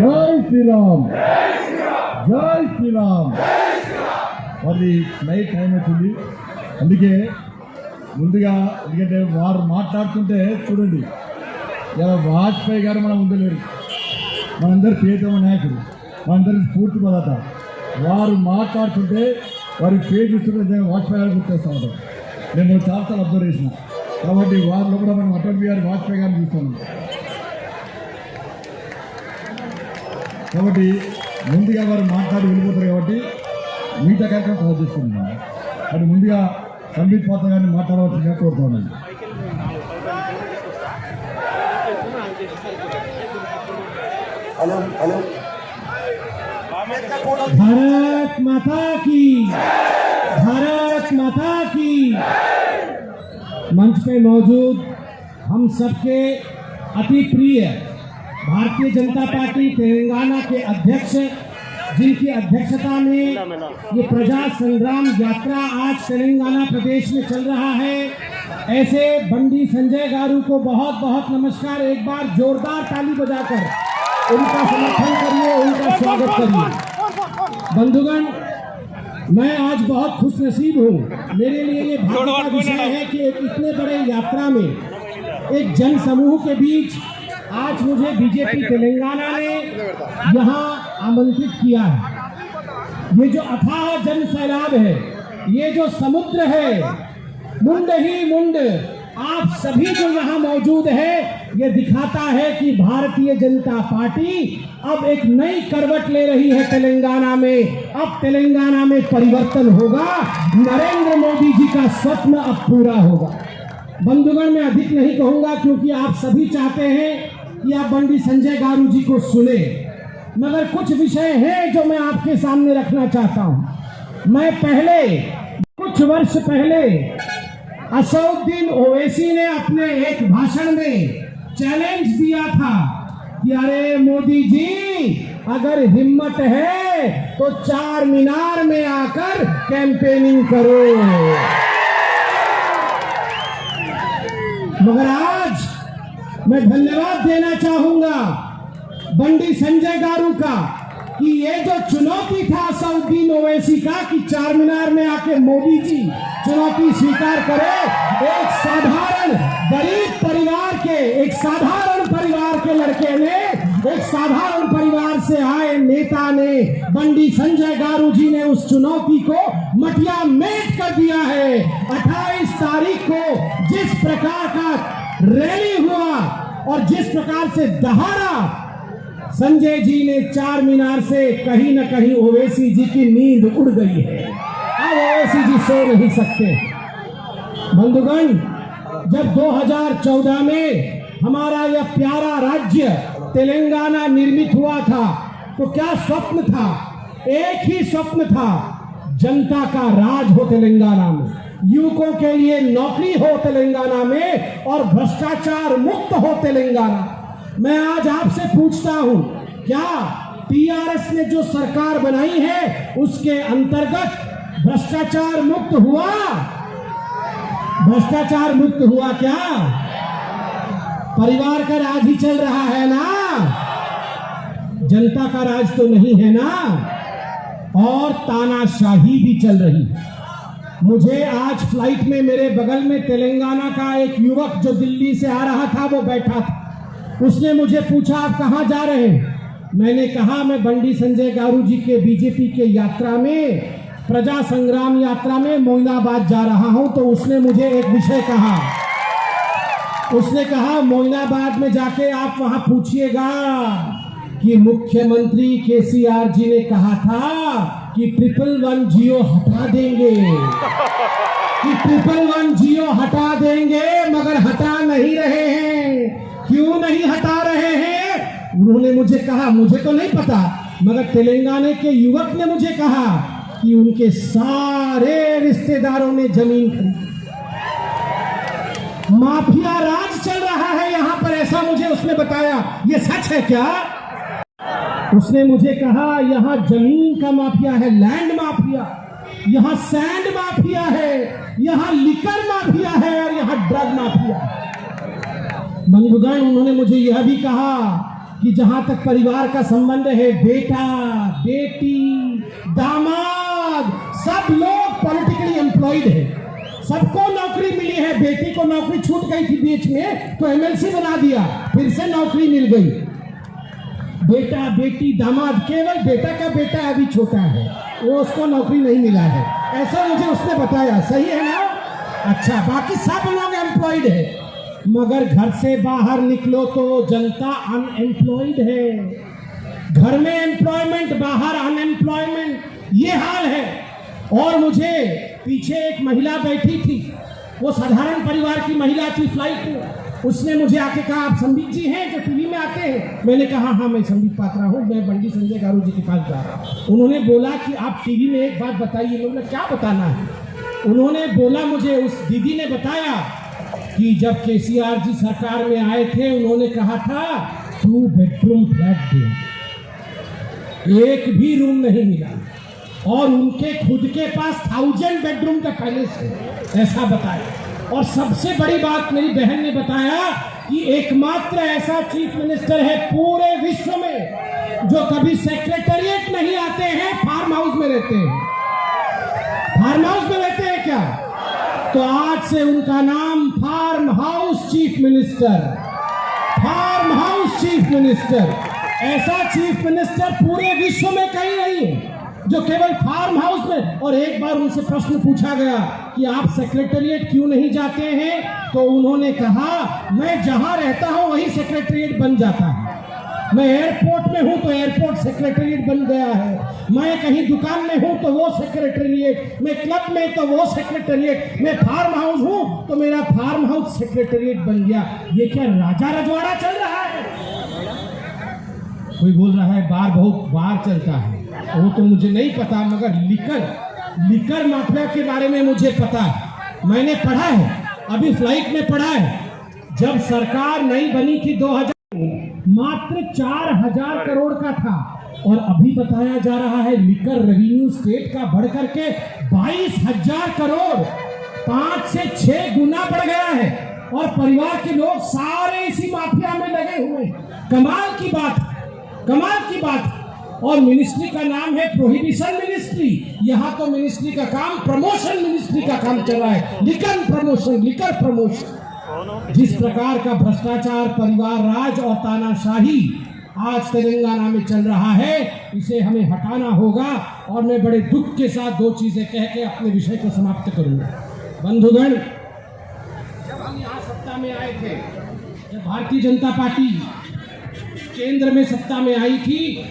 జై శ్రీరామ్ జై శ్రీరామ్ మరి నైట్ టైం వచ్చింది అందుకే ముందుగా ఎందుకంటే వారు మాట్లాడుతుంటే చూడండి ఇలా వాజ్పేయి గారు మన ముందు లేరు మనందరి ప్రియతమ నాయకుడు మనందరి స్ఫూర్తి పదార్థ వారు మాట్లాడుతుంటే వారి పేరు చూస్తుంటే వాజ్పేయి గారు గుర్తొస్తూ ఉంటారు నేను చాలాసార్లు అబ్జర్వ్ చేసిన కాబట్టి వారిలో కూడా మనం అటల్ బిహారీ వాజ్పేయి గారిని చూస్తున్నాం కాబట్టి ముందుగా వారు మాట్లాడి వెళ్ళిపోతారు కాబట్టి మిగతా కార్యక్రమం తయారు చేసుకుంటున్నాను అది ముందుగా సంబిత్ పాత్ర గారిని మాట్లాడవలసిందిగా కోరుతున్నాను भारत माता की मंच पे मौजूद हम सबके अति प्रिय भारतीय जनता पार्टी तेलंगाना के अध्यक्ष जिनकी अध्यक्षता में ये प्रजा संग्राम यात्रा आज तेलंगाना प्रदेश में चल रहा है ऐसे बंडी संजय गारू को बहुत बहुत नमस्कार। एक बार जोरदार ताली बजाकर उनका समर्थन करिए, उनका स्वागत करिए। बंधुगण, मैं आज बहुत खुश नसीब हूँ। मेरे लिए ये भाग्य का विषय है कि एक इतने बड़े यात्रा में एक जन समूह के बीच आज मुझे बीजेपी तेलंगाना ने यहाँ आमंत्रित किया है। ये जो अथाह जन सैलाब है, ये जो समुद्र है, मुंड ही मुंड आप सभी जो यहाँ मौजूद है, ये दिखाता है कि भारतीय जनता पार्टी अब एक नई करवट ले रही है तेलंगाना में। अब तेलंगाना में परिवर्तन होगा, नरेंद्र मोदी जी का स्वप्न अब पूरा होगा। बंधुगण, मैं अधिक नहीं कहूंगा क्योंकि आप सभी चाहते हैं कि आप बंडी संजय गारू जी को सुने, मगर कुछ विषय हैं जो मैं आपके सामने रखना चाहता हूं। मैं कुछ वर्ष पहले असदुद्दीन ओवैसी ने अपने एक भाषण में चैलेंज दिया था कि अरे मोदी जी, अगर हिम्मत है तो 4 मीनार में आकर कैंपेनिंग करो। मगर आज मैं धन्यवाद देना चाहूंगा बंडी संजय गारू का कि ये जो चुनौती था असदुद्दीन ओवैसी का कि 4 मीनार में आके मोदी जी चुनौती स्वीकार करे, एक साधारण गरीब परिवार के, एक साधारण परिवार के लड़के ने, एक साधारण परिवार से आए नेता ने, बंडी संजय गारू जी ने उस चुनौती को मटिया मेट कर दिया है। 28 तारीख को जिस प्रकार का रैली हुआ और जिस प्रकार से दहाड़ा संजय जी ने 4 मीनार से, कहीं न कहीं ओवैसी जी की नींद उड़ गई है। अब ओवैसी जी सो नहीं सकते। बंधुगण, जब 2014 में हमारा यह प्यारा राज्य तेलंगाना निर्मित हुआ था तो क्या स्वप्न था? एक ही स्वप्न था, जनता का राज हो तेलंगाना में, युवकों के लिए नौकरी हो तेलंगाना में और भ्रष्टाचार मुक्त हो तेलंगाना। मैं आज आपसे पूछता हूं, क्या टीआरएस ने जो सरकार बनाई है उसके अंतर्गत भ्रष्टाचार मुक्त हुआ? भ्रष्टाचार मुक्त हुआ क्या? परिवार का राज ही चल रहा है ना? जनता का राज तो नहीं है ना? और तानाशाही भी चल रही है। मुझे आज फ्लाइट में मेरे बगल में तेलंगाना का एक युवक जो दिल्ली से आ रहा था वो बैठा था। उसने मुझे पूछा, आप कहाँ जा रहे हैं? मैंने कहा, मैं बंडी संजय गारू जी के बीजेपी के यात्रा में, प्रजा संग्राम यात्रा में मोइनाबाद जा रहा हूं। तो उसने मुझे एक विषय कहा, उसने कहा मोइनाबाद में जाके आप वहां पूछिएगा कि मुख्यमंत्री केसीआर जी ने कहा था कि 111 जियो हटा देंगे, कि 111 जियो हटा देंगे, मगर हटा नहीं रहे हैं। क्यों नहीं हटा रहे हैं? उन्होंने मुझे कहा, मुझे तो नहीं पता, मगर तेलंगाना के युवक ने मुझे कहा कि उनके सारे रिश्तेदारों ने जमीन खरीदी। माफिया राज चल रहा है यहाँ पर, ऐसा मुझे उसने बताया। ये सच है क्या? उसने मुझे कहा यहाँ जमीन का माफिया है, लैंड माफिया, यहाँ सैंड माफिया है, यहाँ लिकर माफिया है और यहाँ ड्रग माफिया है। बंधुगण, उन्होंने मुझे यह भी कहा कि जहां तक परिवार का संबंध है, बेटा, बेटी, दामाद, सब लोग पॉलिटिकली एम्प्लॉयड है, सबको नौकरी मिली है। बेटी को नौकरी छूट गई थी बीच में, तो एमएलसी बना दिया, फिर से नौकरी मिल गई। बेटा, बेटी, दामाद, केवल बेटा का बेटा अभी छोटा है, वो उसको नौकरी नहीं मिला है, ऐसा मुझे उसने बताया। सही है ना? अच्छा, बाकी सब लोग एम्प्लॉयड है, मगर घर से बाहर निकलो तो जनता अनएम्प्लॉयड है। घर में एम्प्लॉयमेंट, बाहर अनएम्प्लॉयमेंट, ये हाल है। और मुझे पीछे एक महिला बैठी थी, वो साधारण परिवार की महिला थी, फ्लाइट में। उसने मुझे आके कहा, आप संबित जी हैं जो टीवी में आते हैं? मैंने कहा हाँ, मैं संबित पात्रा हूँ, मैं बंडी संजय गारू जी के पास जा रहा हूँ। उन्होंने बोला कि आप टीवी में एक बात बताइए। मैंने क्या बताना है? उन्होंने बोला, मुझे उस दीदी ने बताया कि जब केसीआर जी सरकार में आए थे, उन्होंने कहा था 2 बेडरूम फ्लैट दो, एक भी रूम नहीं मिला, और उनके खुद के पास 1000 बेडरूम का पैलेस है, ऐसा बताया। और सबसे बड़ी बात मेरी बहन ने बताया कि एकमात्र ऐसा चीफ मिनिस्टर है पूरे विश्व में जो कभी सेक्रेटेरिएट नहीं आते हैं, फार्म हाउस में रहते हैं। फार्म हाउस में रहते हैं क्या? तो आज से उनका नाम farm house chief minister, farm house chief minister. ऐसा चीफ मिनिस्टर पूरे विश्व में कहीं नहीं है जो केवल फार्म हाउस में। और एक बार उनसे प्रश्न पूछा गया कि आप सेक्रेटेरिएट क्यों नहीं जाते हैं, तो उन्होंने कहा, मैं जहां रहता हूं वही सेक्रेटेरिएट बन जाता है। मैं एयरपोर्ट में हूं तो एयरपोर्ट सेक्रेटेरिएट बन गया है, मैं कहीं दुकान में हूं तो वो सेक्रेटेरिएट, मैं क्लब में तो वो सेक्रेटेरिएट, मैं फार्म हाउस हूं तो मेरा फार्म हाउस सेक्रेटेरिएट बन गया। ये क्या राजा रजवाड़ा चल रहा है? कोई बोल रहा है बार बहुत बार चलता है, वो तो मुझे नहीं पता, मगर लिकर माफिया के बारे में मुझे पता है, मैंने पढ़ा है, अभी फ्लाइट में पढ़ा है। जब सरकार नई बनी थी 2000, मात्र 4000 करोड़ का था, और अभी बताया जा रहा है लिकर रेवेन्यू स्टेट का बढ़ करके 22000 करोड़, 5 से 6 गुना बढ़ गया है। और परिवार के लोग सारे इसी माफिया में लगे हुए। कमाल की बात, कमाल की बात। और मिनिस्ट्री का नाम है प्रोहिबिशन मिनिस्ट्री। यहाँ तो मिनिस्ट्री का काम प्रमोशन मिनिस्ट्री का काम चल रहा है, लिकर प्रमोशन, लिकर प्रमोशन। जिस प्रकार का भ्रष्टाचार, परिवार राज और तानाशाही आज तेलंगाना में चल रहा है, इसे हमें हटाना होगा। और मैं बड़े दुख के साथ 2 चीजें कह के अपने विषय को समाप्त करूंगा। बंधुगण, जब हम यहाँ सत्ता में आए थे, जब भारतीय जनता पार्टी केंद्र में सत्ता में आई थी,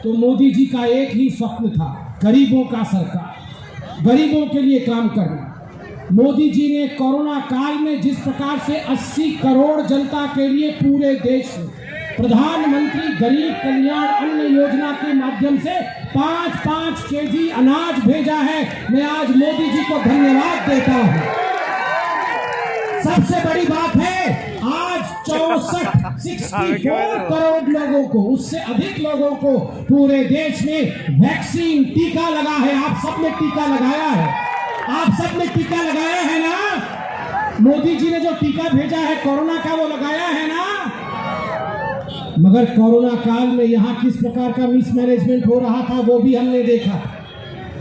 तो मोदी जी का एक ही स्वप्न था, गरीबों का सरकार, गरीबों के लिए काम करना। मोदी जी ने कोरोना काल में जिस प्रकार से 80 करोड़ जनता के लिए पूरे देश में प्रधानमंत्री गरीब कल्याण अन्न योजना के माध्यम से 5-5 केजी अनाज भेजा है, मैं आज मोदी जी को धन्यवाद देता हूं। सबसे बड़ी बात है, आज 64 करोड़ लोगों को, उससे अधिक लोगों को पूरे देश में वैक्सीन, टीका लगा है। आप सबने टीका लगाया है, आप सबने टीका लगाया है ना? मोदी जी ने जो टीका भेजा है कोरोना का, वो लगाया है ना? मगर कोरोना काल में यहाँ किस प्रकार का मिसमैनेजमेंट हो रहा था, वो भी हमने देखा।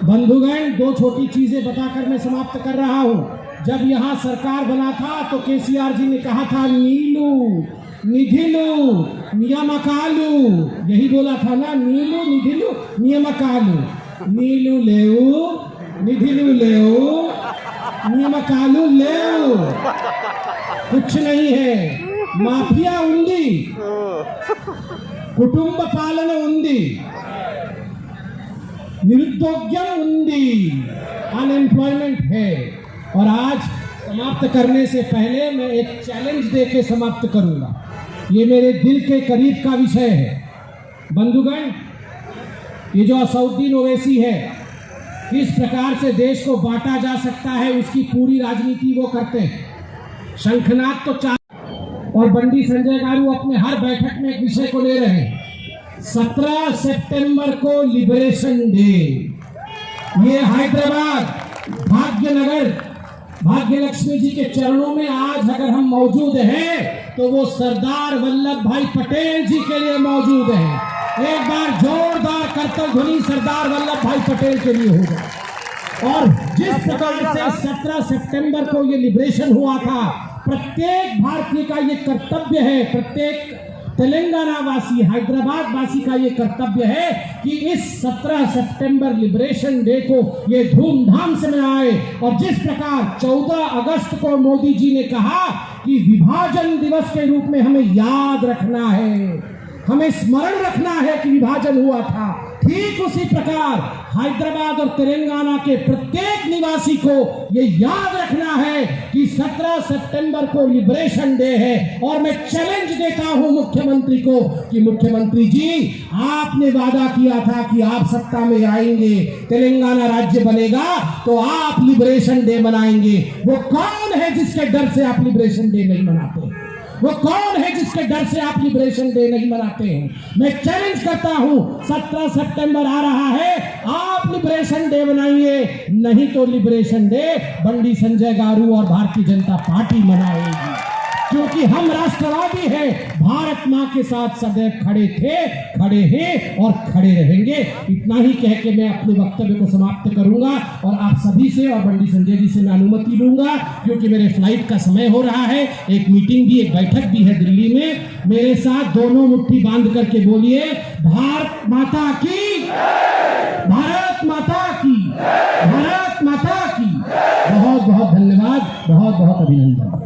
बंधुगण, 2 छोटी चीजें बताकर मैं समाप्त कर रहा हूँ। जब यहाँ सरकार बना था तो केसीआर जी ने कहा था, नीलू निधिलू नियमकालू, यही बोला था ना, नीलू निधिलू नियमकालू, नीलू लेऊ निधिलू लेऊ नियमकालू लेऊ, कुछ नहीं है। माफिया उंदी, कुटुंब पालन उंदी, निरुद्योग्यम उंदी, अनएम्प्लॉयमेंट है। और आज समाप्त करने से पहले मैं एक चैलेंज देके समाप्त करूंगा। ये मेरे दिल के करीब का विषय है। बंधुगण, ये जो असउद्दीन ओवैसी है, किस प्रकार से देश को बांटा जा सकता है, उसकी पूरी राजनीति वो करते हैं। शंखनाद तो चार, और बंडी संजय गारू अपने हर बैठक में एक विषय को ले रहे हैं। 17 सितंबर को लिबरेशन डे, ये हैदराबाद, भाग्यनगर, भाग्य लक्ष्मी जी के चरणों में आज अगर हम मौजूद हैं तो वो सरदार वल्लभ भाई पटेल जी के लिए मौजूद हैं। एक बार जोरदार करतल ध्वनि सरदार वल्लभ भाई पटेल के लिए होगा। और जिस प्रकार से 17 सितंबर को ये लिबरेशन हुआ था, प्रत्येक भारतीय का ये कर्तव्य है, प्रत्येक तेलंगाना वासी, हैदराबाद वासी का ये कर्तव्य है कि इस 17 सितंबर लिबरेशन डे को ये धूमधाम से मनाए। और जिस प्रकार 14 अगस्त को मोदी जी ने कहा कि विभाजन दिवस के रूप में हमें याद रखना है, हमें स्मरण रखना है कि विभाजन हुआ था, ठीक उसी प्रकार हैदराबाद और तेलंगाना के प्रत्येक निवासी को ये याद रखना है कि 17 सितंबर को लिबरेशन डे है। और मैं चैलेंज देता हूं मुख्यमंत्री को कि मुख्यमंत्री जी, आपने वादा किया था कि आप सत्ता में आएंगे, तेलंगाना राज्य बनेगा तो आप लिबरेशन डे मनाएंगे। वो कौन है जिसके डर से आप लिबरेशन डे नहीं मनाते? वो कौन है जिसके डर से आप लिबरेशन डे नहीं मनाते हैं? मैं चैलेंज करता हूं, 17 सितंबर आ रहा है, आप लिबरेशन डे बनाइए, नहीं तो लिबरेशन डे बंडी संजय गारू और भारतीय जनता पार्टी मनाएगी। क्योंकि हम राष्ट्रवादी हैं, भारत मां के साथ सदैव खड़े थे, खड़े हैं और खड़े रहेंगे। इतना ही कह के मैं अपने वक्तव्य को समाप्त करूंगा और आप सभी से और बंडी संजय जी से मैं अनुमति लूंगा, क्योंकि मेरे फ्लाइट का समय हो रहा है। एक मीटिंग भी, एक बैठक भी है दिल्ली में। मेरे साथ दोनों मुट्ठी बांध करके बोलिए, भारत माता की, भारत माता की, भारत माता की। बहुत बहुत धन्यवाद, बहुत बहुत अभिनंदन।